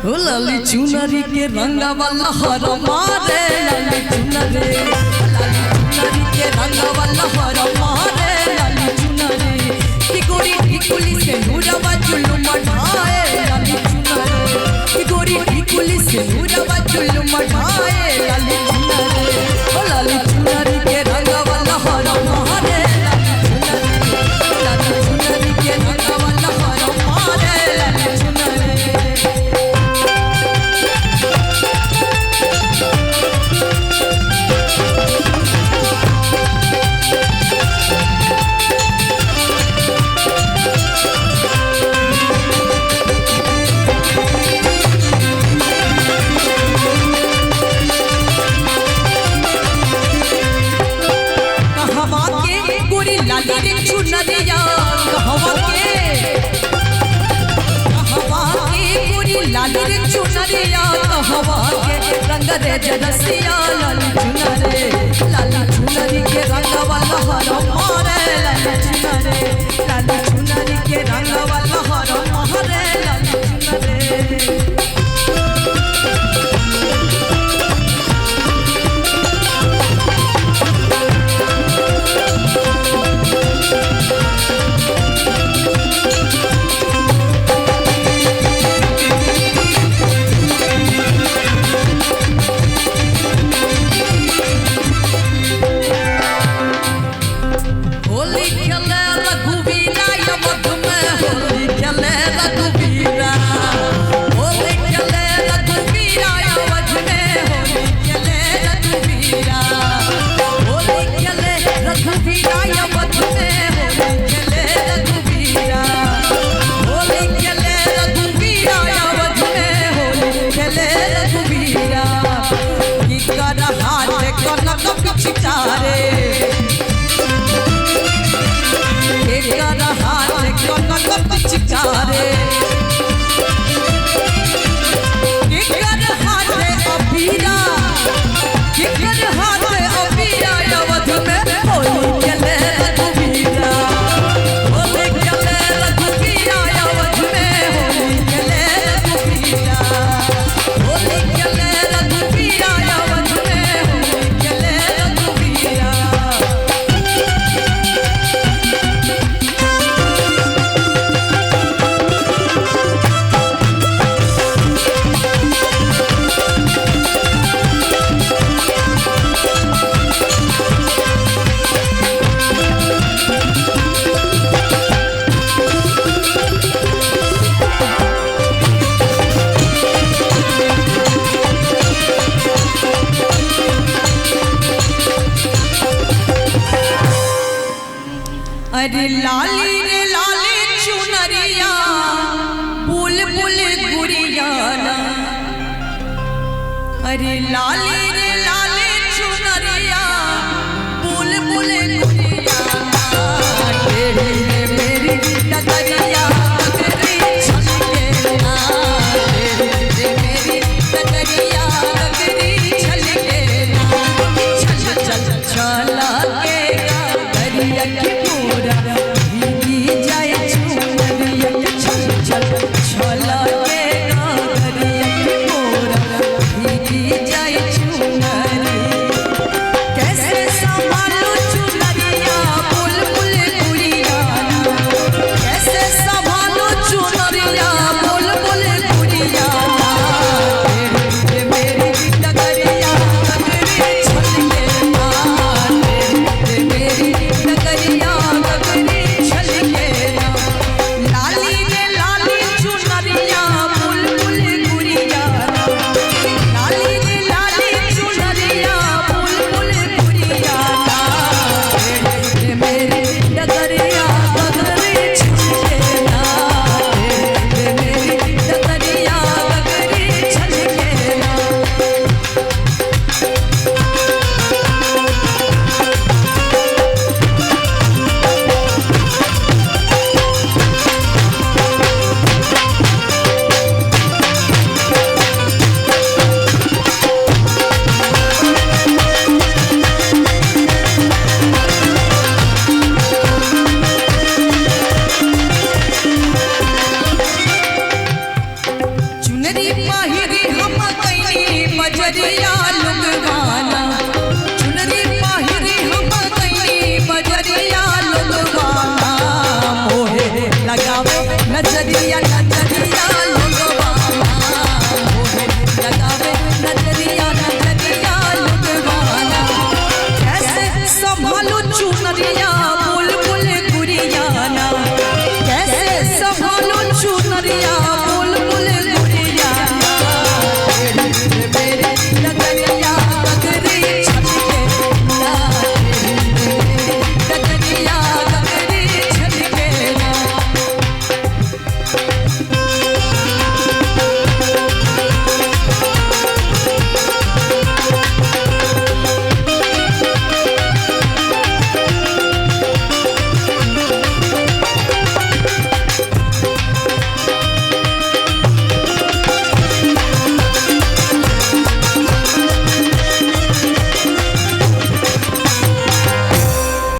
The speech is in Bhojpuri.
लाली चुनरी के रंगा वाला हर मारे लाली चुनरी के रंगा वाला हर मारे लाली चुनरी की गोरी टिकुली से नूरवा चुल्लू मढ़ाए लाली चुनरी की गोरी टिकुली से नूरवा चुल्लू मढ़ाए लाली चुनरी के रंगा वाला हर मारे लाली चुनरी के रंगा वाला हर मारे लाली चुनरी चुनरिया कहवा के पूरी लाली रे चुनरिया कहवा के रंग रे रसिया लाली चुनरी के रंग वाला हर मारे लाली चुनरी के रंग वाला हर मारे लाली चुनरी अरे लाली रे लाली चुनरिया पुल पुल गुरियाना अरे लाली रे लाली चुनरिया पुल पुल गुरियाना तेरे मेरी नगरिया तेरी छलके ना तेरे मेरी नगरिया तेरी छलके ना चल चल चला के दरिया की चला के दरिया की मोरा भीगी जाए पहिरी